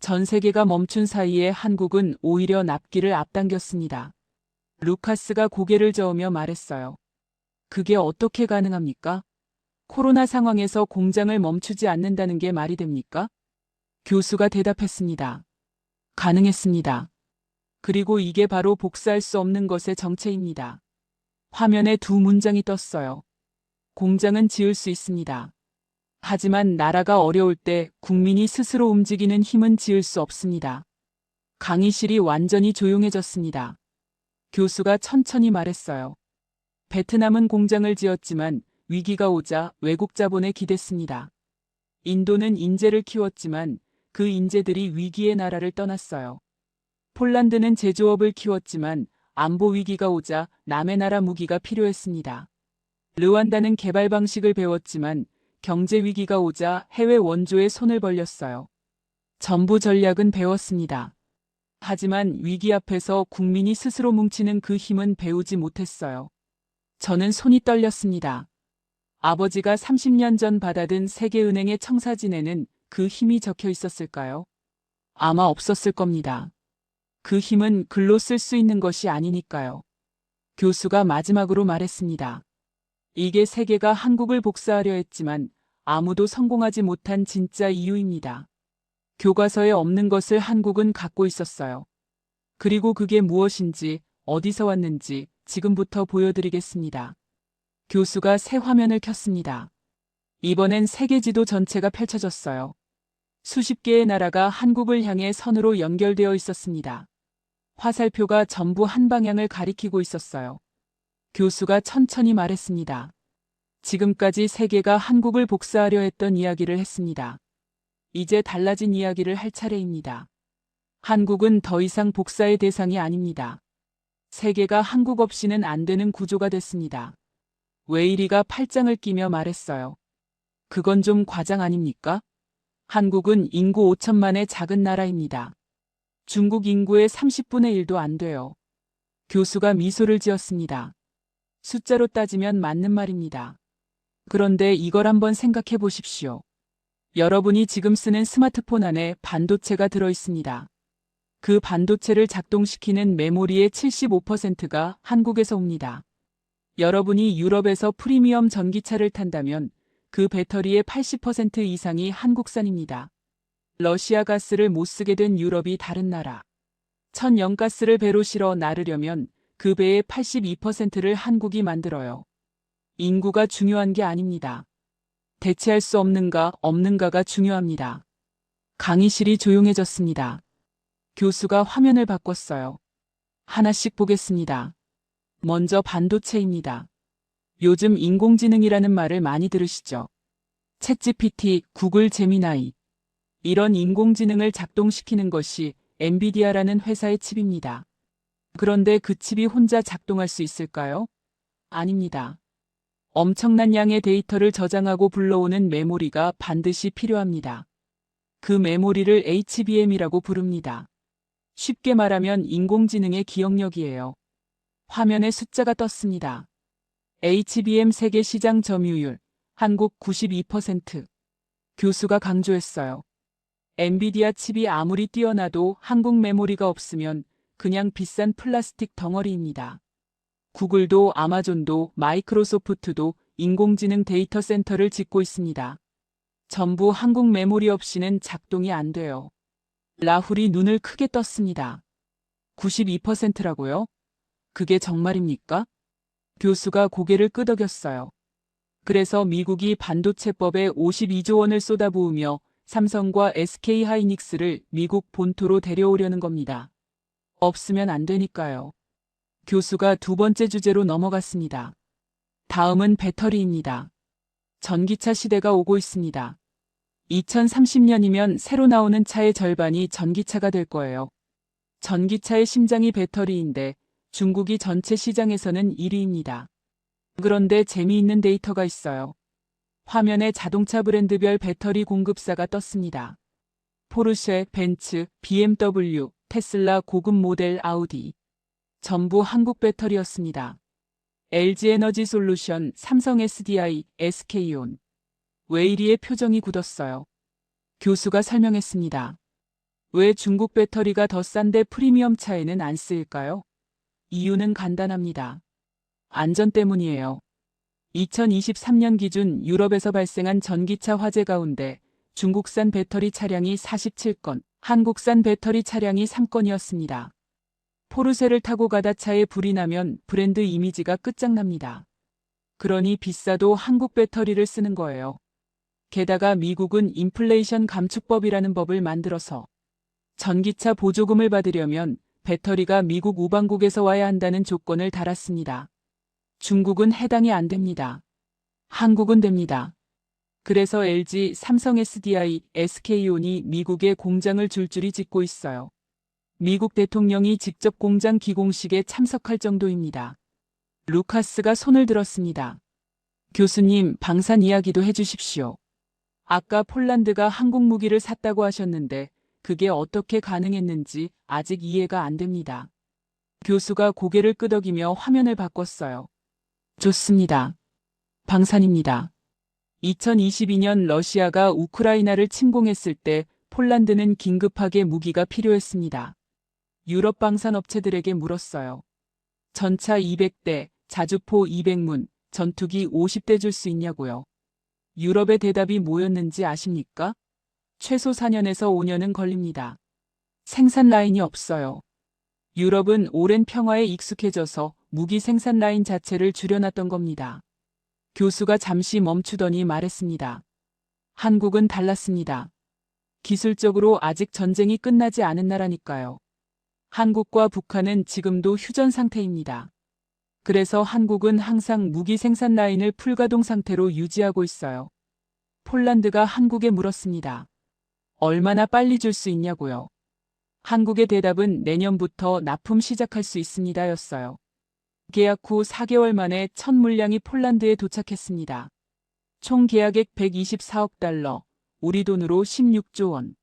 전 세계가 멈춘 사이에 한국은 오히려 납기를 앞당겼습니다. 루카스가 고개를 저으며 말했어요. 그게 어떻게 가능합니까? 코로나 상황에서 공장을 멈추지 않는다는 게 말이 됩니까? 교수가 대답했습니다. 가능했습니다. 그리고 이게 바로 복사할 수 없는 것의 정체입니다. 화면에 두 문장이 떴어요. 공장은 지을 수 있습니다. 하지만 나라가 어려울 때 국민이 스스로 움직이는 힘은 지을 수 없습니다. 강의실이 완전히 조용해졌습니다. 교수가 천천히 말했어요. 베트남은 공장을 지었지만 위기가 오자 외국 자본에 기댔습니다. 인도는 인재를 키웠지만 그 인재들이 위기의 나라를 떠났어요. 폴란드는 제조업을 키웠지만 안보 위기가 오자 남의 나라 무기가 필요했습니다. 르완다는 개발 방식을 배웠지만 경제 위기가 오자 해외 원조에 손을 벌렸어요. 전부 전략은 배웠습니다. 하지만 위기 앞에서 국민이 스스로 뭉치는 그 힘은 배우지 못했어요. 저는 손이 떨렸습니다. 아버지가 30년 전 받아든 세계은행의 청사진에는 그 힘이 적혀 있었을까요? 아마 없었을 겁니다. 그 힘은 글로 쓸 수 있는 것이 아니니까요. 교수가 마지막으로 말했습니다. 이게 세계가 한국을 복사하려 했지만 아무도 성공하지 못한 진짜 이유입니다. 교과서에 없는 것을 한국은 갖고 있었어요. 그리고 그게 무엇인지, 어디서 왔는지 지금부터 보여드리겠습니다. 교수가 새 화면을 켰습니다. 이번엔 세계 지도 전체가 펼쳐졌어요. 수십 개의 나라가 한국을 향해 선으로 연결되어 있었습니다. 화살표가 전부 한 방향을 가리키고 있었어요. 교수가 천천히 말했습니다. 지금까지 세계가 한국을 복사하려 했던 이야기를 했습니다. 이제 달라진 이야기를 할 차례입니다. 한국은 더 이상 복사의 대상이 아닙니다. 세계가 한국 없이는 안 되는 구조가 됐습니다. 웨이리가 팔짱을 끼며 말했어요. 그건 좀 과장 아닙니까? 한국은 인구 5천만의 작은 나라입니다. 중국 인구의 30분의 1도 안 돼요. 교수가 미소를 지었습니다. 숫자로 따지면 맞는 말입니다. 그런데 이걸 한번 생각해 보십시오. 여러분이 지금 쓰는 스마트폰 안에 반도체가 들어 있습니다. 그 반도체를 작동시키는 메모리의 75%가 한국에서 옵니다. 여러분이 유럽에서 프리미엄 전기차를 탄다면 그 배터리의 80% 이상이 한국산입니다. 러시아 가스를 못 쓰게 된 유럽이 다른 나라. 천연가스를 배로 실어 나르려면 그 배의 82%를 한국이 만들어요. 인구가 중요한 게 아닙니다. 대체할 수 없는가 없는가가 중요합니다. 강의실이 조용해졌습니다. 교수가 화면을 바꿨어요. 하나씩 보겠습니다. 먼저 반도체입니다. 요즘 인공지능이라는 말을 많이 들으시죠? 챗GPT, 구글 제미나이. 이런 인공지능을 작동시키는 것이 엔비디아라는 회사의 칩입니다. 그런데 그 칩이 혼자 작동할 수 있을까요? 아닙니다. 엄청난 양의 데이터를 저장하고 불러오는 메모리가 반드시 필요합니다. 그 메모리를 HBM이라고 부릅니다. 쉽게 말하면 인공지능의 기억력이에요. 화면에 숫자가 떴습니다. HBM 세계 시장 점유율, 한국 92%. 교수가 강조했어요. 엔비디아 칩이 아무리 뛰어나도 한국 메모리가 없으면 그냥 비싼 플라스틱 덩어리입니다. 구글도 아마존도 마이크로소프트도 인공지능 데이터 센터를 짓고 있습니다. 전부 한국 메모리 없이는 작동이 안 돼요. 라훌이 눈을 크게 떴습니다. 92%라고요? 그게 정말입니까? 교수가 고개를 끄덕였어요. 그래서 미국이 반도체법에 52조 원을 쏟아부으며 삼성과 SK하이닉스를 미국 본토로 데려오려는 겁니다. 없으면 안 되니까요. 교수가 두 번째 주제로 넘어갔습니다. 다음은 배터리입니다. 전기차 시대가 오고 있습니다. 2030년이면 새로 나오는 차의 절반이 전기차가 될 거예요. 전기차의 심장이 배터리인데 중국이 전체 시장에서는 1위입니다. 그런데 재미있는 데이터가 있어요. 화면에 자동차 브랜드별 배터리 공급사가 떴습니다. 포르쉐, 벤츠, BMW, 테슬라 고급 모델 아우디. 전부 한국 배터리였습니다. LG에너지솔루션, 삼성 SDI, SK온. 웨이리의 표정이 굳었어요. 교수가 설명했습니다. 왜 중국 배터리가 더 싼데 프리미엄 차에는 안 쓰일까요? 이유는 간단합니다. 안전 때문이에요. 2023년 기준 유럽에서 발생한 전기차 화재 가운데 중국산 배터리 차량이 47건, 한국산 배터리 차량이 3건이었습니다. 포르쉐를 타고 가다 차에 불이 나면 브랜드 이미지가 끝장납니다. 그러니 비싸도 한국 배터리를 쓰는 거예요. 게다가 미국은 인플레이션 감축법이라는 법을 만들어서 전기차 보조금을 받으려면 배터리가 미국 우방국에서 와야 한다는 조건을 달았습니다. 중국은 해당이 안 됩니다. 한국은 됩니다. 그래서 LG, 삼성 SDI, SK온이 미국에 공장을 줄줄이 짓고 있어요. 미국 대통령이 직접 공장 기공식에 참석할 정도입니다. 루카스가 손을 들었습니다. 교수님, 방산 이야기도 해주십시오. 아까 폴란드가 한국 무기를 샀다고 하셨는데 그게 어떻게 가능했는지 아직 이해가 안 됩니다. 교수가 고개를 끄덕이며 화면을 바꿨어요. 좋습니다. 방산입니다. 2022년 러시아가 우크라이나를 침공했을 때 폴란드는 긴급하게 무기가 필요했습니다. 유럽 방산업체들에게 물었어요. 전차 200대, 자주포 200문, 전투기 50대 줄 수 있냐고요. 유럽의 대답이 뭐였는지 아십니까? 최소 4년에서 5년은 걸립니다. 생산 라인이 없어요. 유럽은 오랜 평화에 익숙해져서 무기 생산 라인 자체를 줄여놨던 겁니다. 교수가 잠시 멈추더니 말했습니다. 한국은 달랐습니다. 기술적으로 아직 전쟁이 끝나지 않은 나라니까요. 한국과 북한은 지금도 휴전 상태입니다. 그래서 한국은 항상 무기 생산 라인을 풀가동 상태로 유지하고 있어요. 폴란드가 한국에 물었습니다. 얼마나 빨리 줄 수 있냐고요. 한국의 대답은 내년부터 납품 시작할 수 있습니다였어요. 계약 후 4개월 만에 첫 물량이 폴란드에 도착했습니다. 총 계약액 124억 달러, 우리 돈으로 16조 원.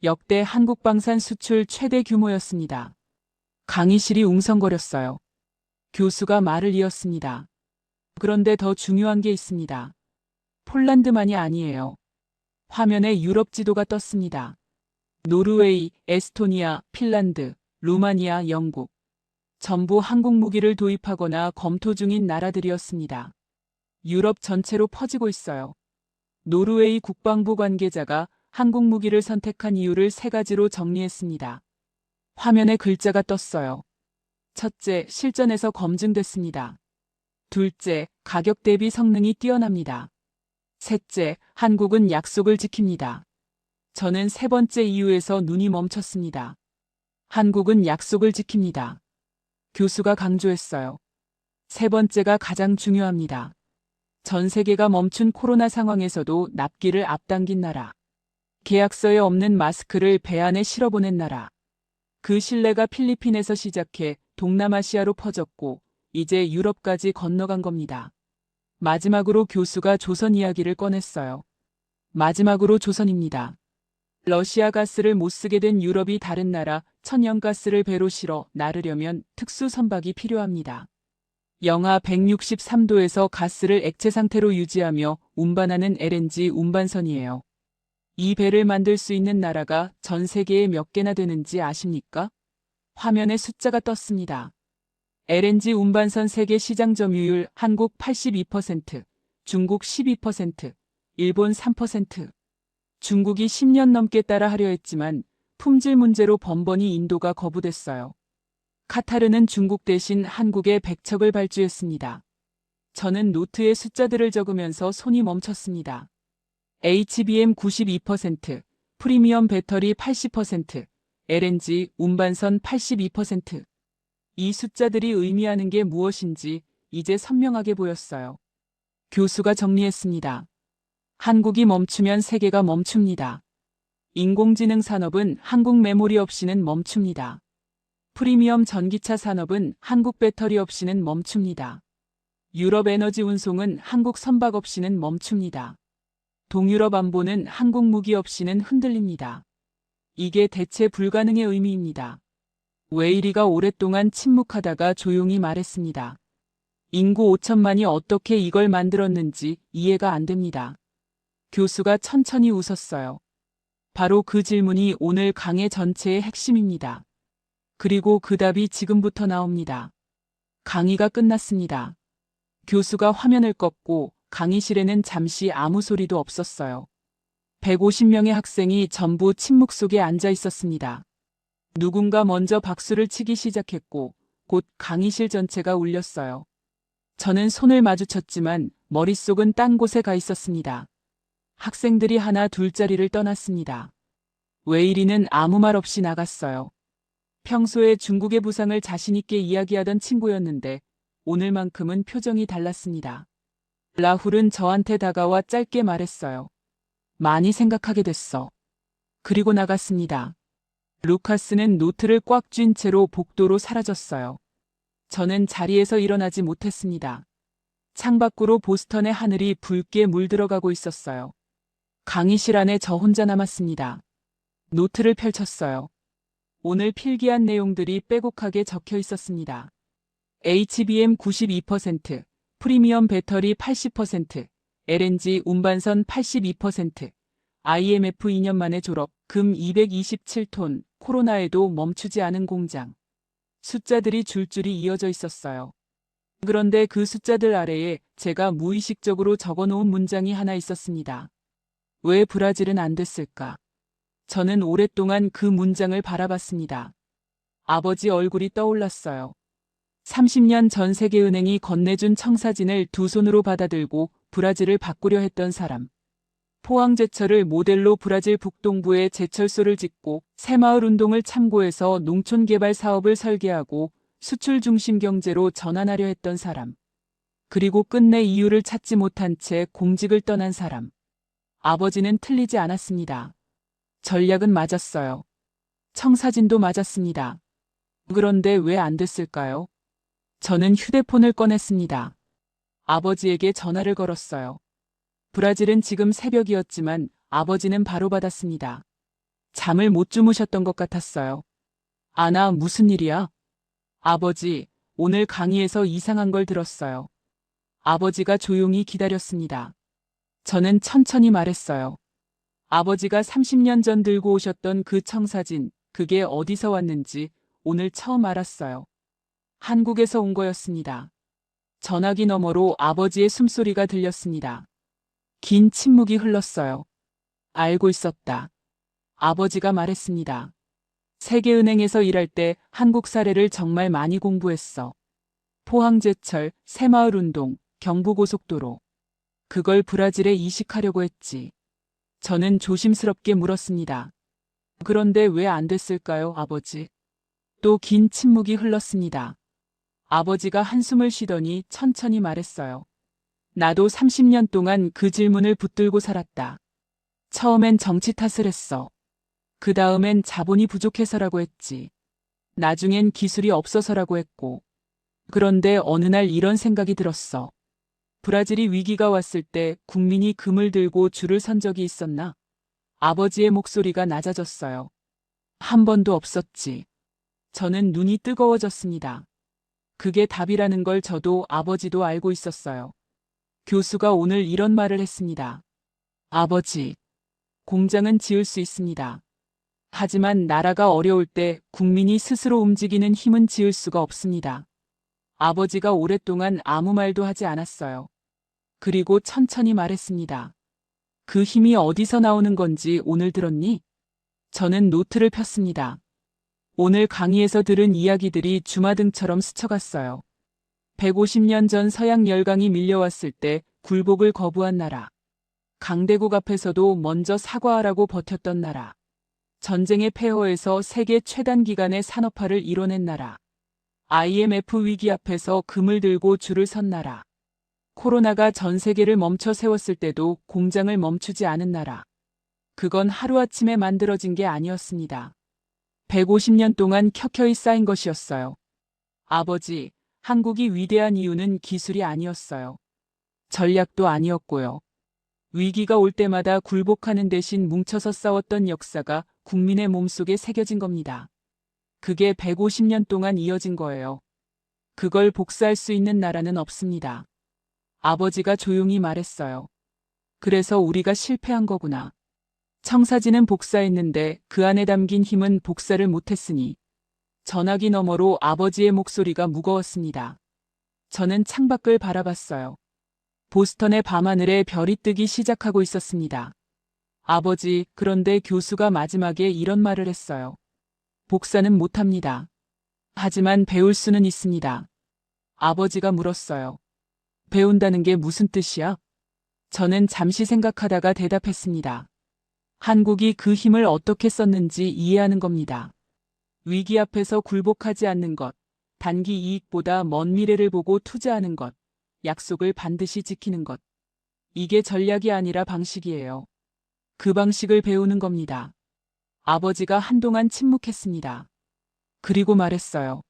역대 한국 방산 수출 최대 규모였습니다. 강의실이 웅성거렸어요. 교수가 말을 이었습니다. 그런데 더 중요한 게 있습니다. 폴란드만이 아니에요. 화면에 유럽 지도가 떴습니다. 노르웨이, 에스토니아, 핀란드, 루마니아, 영국. 전부 한국 무기를 도입하거나 검토 중인 나라들이었습니다. 유럽 전체로 퍼지고 있어요. 노르웨이 국방부 관계자가 한국 무기를 선택한 이유를 3가지로 정리했습니다. 화면에 글자가 떴어요. 첫째, 실전에서 검증됐습니다. 둘째, 가격 대비 성능이 뛰어납니다. 셋째, 한국은 약속을 지킵니다. 저는 3번째 이유에서 눈이 멈췄습니다. 한국은 약속을 지킵니다. 교수가 강조했어요. 3번째가 가장 중요합니다. 전 세계가 멈춘 코로나 상황에서도 납기를 앞당긴 나라. 계약서에 없는 마스크를 배 안에 실어보낸 나라. 그 신뢰가 필리핀에서 시작해 동남아시아로 퍼졌고 이제 유럽까지 건너간 겁니다. 마지막으로 교수가 조선 이야기를 꺼냈어요. 마지막으로 조선입니다. 러시아 가스를 못 쓰게 된 유럽이 다른 나라 천연가스를 배로 실어 나르려면 특수 선박이 필요합니다. 영하 163도에서 가스를 액체 상태로 유지하며 운반하는 LNG 운반선이에요. 이 배를 만들 수 있는 나라가 전 세계에 몇 개나 되는지 아십니까? 화면에 숫자가 떴습니다. LNG 운반선 세계 시장 점유율 한국 82%, 중국 12%, 일본 3%. 중국이 10년 넘게 따라하려 했지만 품질 문제로 번번이 인도가 거부됐어요. 카타르는 중국 대신 한국에 100척을 발주했습니다. 저는 노트에 숫자들을 적으면서 손이 멈췄습니다. HBM 92%, 프리미엄 배터리 80%, LNG 운반선 82%. 이 숫자들이 의미하는 게 무엇인지 이제 선명하게 보였어요. 교수가 정리했습니다. 한국이 멈추면 세계가 멈춥니다. 인공지능 산업은 한국 메모리 없이는 멈춥니다. 프리미엄 전기차 산업은 한국 배터리 없이는 멈춥니다. 유럽 에너지 운송은 한국 선박 없이는 멈춥니다. 동유럽 안보는 한국 무기 없이는 흔들립니다. 이게 대체 불가능의 의미입니다. 웨이리가 오랫동안 침묵하다가 조용히 말했습니다. 인구 5천만이 어떻게 이걸 만들었는지 이해가 안 됩니다. 교수가 천천히 웃었어요. 바로 그 질문이 오늘 강의 전체의 핵심입니다. 그리고 그 답이 지금부터 나옵니다. 강의가 끝났습니다. 교수가 화면을 껐고 강의실에는 잠시 아무 소리도 없었어요. 150명의 학생이 전부 침묵 속에 앉아 있었습니다. 누군가 먼저 박수를 치기 시작했고 곧 강의실 전체가 울렸어요. 저는 손을 마주쳤지만 머릿속은 딴 곳에 가 있었습니다. 학생들이 하나 둘자리를 떠났습니다. 웨이리는 아무 말 없이 나갔어요. 평소에 중국의 부상을 자신있게 이야기하던 친구였는데 오늘만큼은 표정이 달랐습니다. 라훌은 저한테 다가와 짧게 말했어요. 많이 생각하게 됐어. 그리고 나갔습니다. 루카스는 노트를 꽉 쥔 채로 복도로 사라졌어요. 저는 자리에서 일어나지 못했습니다. 창밖으로 보스턴의 하늘이 붉게 물들어가고 있었어요. 강의실 안에 저 혼자 남았습니다. 노트를 펼쳤어요. 오늘 필기한 내용들이 빼곡하게 적혀 있었습니다. HBM 92%, 프리미엄 배터리 80%, LNG 운반선 82%, IMF 2년 만에 졸업, 금 227톤, 코로나에도 멈추지 않은 공장. 숫자들이 줄줄이 이어져 있었어요. 그런데 그 숫자들 아래에 제가 무의식적으로 적어놓은 문장이 하나 있었습니다. 왜 브라질은 안 됐을까? 저는 오랫동안 그 문장을 바라봤습니다. 아버지 얼굴이 떠올랐어요. 30년 전 세계은행이 건네준 청사진을 두 손으로 받아들고 브라질을 바꾸려 했던 사람. 포항제철을 모델로 브라질 북동부에 제철소를 짓고 새마을 운동을 참고해서 농촌개발 사업을 설계하고 수출 중심 경제로 전환하려 했던 사람. 그리고 끝내 이유를 찾지 못한 채 공직을 떠난 사람. 아버지는 틀리지 않았습니다. 전략은 맞았어요. 청사진도 맞았습니다. 그런데 왜 안 됐을까요? 저는 휴대폰을 꺼냈습니다. 아버지에게 전화를 걸었어요. 브라질은 지금 새벽이었지만 아버지는 바로 받았습니다. 잠을 못 주무셨던 것 같았어요. 아나, 무슨 일이야? 아버지, 오늘 강의에서 이상한 걸 들었어요. 아버지가 조용히 기다렸습니다. 저는 천천히 말했어요. 아버지가 30년 전 들고 오셨던 그 청사진, 그게 어디서 왔는지 오늘 처음 알았어요. 한국에서 온 거였습니다. 전화기 너머로 아버지의 숨소리가 들렸습니다. 긴 침묵이 흘렀어요. 알고 있었다. 아버지가 말했습니다. 세계은행에서 일할 때 한국 사례를 정말 많이 공부했어. 포항제철, 새마을운동, 경부고속도로. 그걸 브라질에 이식하려고 했지. 저는 조심스럽게 물었습니다. 그런데 왜 안 됐을까요, 아버지? 또 긴 침묵이 흘렀습니다. 아버지가 한숨을 쉬더니 천천히 말했어요. 나도 30년 동안 그 질문을 붙들고 살았다. 처음엔 정치 탓을 했어. 그 다음엔 자본이 부족해서라고 했지. 나중엔 기술이 없어서라고 했고. 그런데 어느 날 이런 생각이 들었어. 브라질이 위기가 왔을 때 국민이 금을 들고 줄을 선 적이 있었나? 아버지의 목소리가 낮아졌어요. 한 번도 없었지. 저는 눈이 뜨거워졌습니다. 그게 답이라는 걸 저도 아버지도 알고 있었어요. 교수가 오늘 이런 말을 했습니다. 아버지, 공장은 지을 수 있습니다. 하지만 나라가 어려울 때 국민이 스스로 움직이는 힘은 지을 수가 없습니다. 아버지가 오랫동안 아무 말도 하지 않았어요. 그리고 천천히 말했습니다. 그 힘이 어디서 나오는 건지 오늘 들었니? 저는 노트를 폈습니다. 오늘 강의에서 들은 이야기들이 주마등처럼 스쳐갔어요. 150년 전 서양 열강이 밀려왔을 때 굴복을 거부한 나라. 강대국 앞에서도 먼저 사과하라고 버텼던 나라. 전쟁의 폐허에서 세계 최단 기간의 산업화를 이뤄낸 나라. IMF 위기 앞에서 금을 들고 줄을 선 나라. 코로나가 전 세계를 멈춰 세웠을 때도 공장을 멈추지 않은 나라. 그건 하루아침에 만들어진 게 아니었습니다. 150년 동안 켜켜이 쌓인 것이었어요. 아버지, 한국이 위대한 이유는 기술이 아니었어요. 전략도 아니었고요. 위기가 올 때마다 굴복하는 대신 뭉쳐서 싸웠던 역사가 국민의 몸속에 새겨진 겁니다. 그게 150년 동안 이어진 거예요. 그걸 복사할 수 있는 나라는 없습니다. 아버지가 조용히 말했어요. 그래서 우리가 실패한 거구나. 청사진은 복사했는데 그 안에 담긴 힘은 복사를 못했으니. 전화기 너머로 아버지의 목소리가 무거웠습니다. 저는 창밖을 바라봤어요. 보스턴의 밤하늘에 별이 뜨기 시작하고 있었습니다. 아버지, 그런데 교수가 마지막에 이런 말을 했어요. 복사는 못합니다. 하지만 배울 수는 있습니다. 아버지가 물었어요. 배운다는 게 무슨 뜻이야? 저는 잠시 생각하다가 대답했습니다. 한국이 그 힘을 어떻게 썼는지 이해하는 겁니다. 위기 앞에서 굴복하지 않는 것, 단기 이익보다 먼 미래를 보고 투자하는 것, 약속을 반드시 지키는 것. 이게 전략이 아니라 방식이에요. 그 방식을 배우는 겁니다. 아버지가 한동안 침묵했습니다. 그리고 말했어요.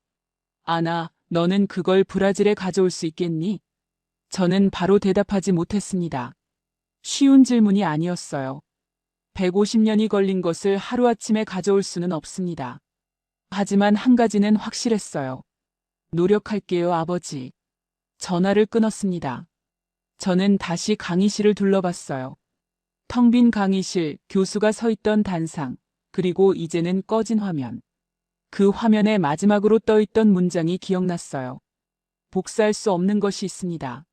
아나, 너는 그걸 브라질에 가져올 수 있겠니? 저는 바로 대답하지 못했습니다. 쉬운 질문이 아니었어요. 150년이 걸린 것을 하루아침에 가져올 수는 없습니다. 하지만 한 가지는 확실했어요. 노력할게요, 아버지. 전화를 끊었습니다. 저는 다시 강의실을 둘러봤어요. 텅 빈 강의실, 교수가 서 있던 단상, 그리고 이제는 꺼진 화면. 그 화면에 마지막으로 떠있던 문장이 기억났어요. 복사할 수 없는 것이 있습니다.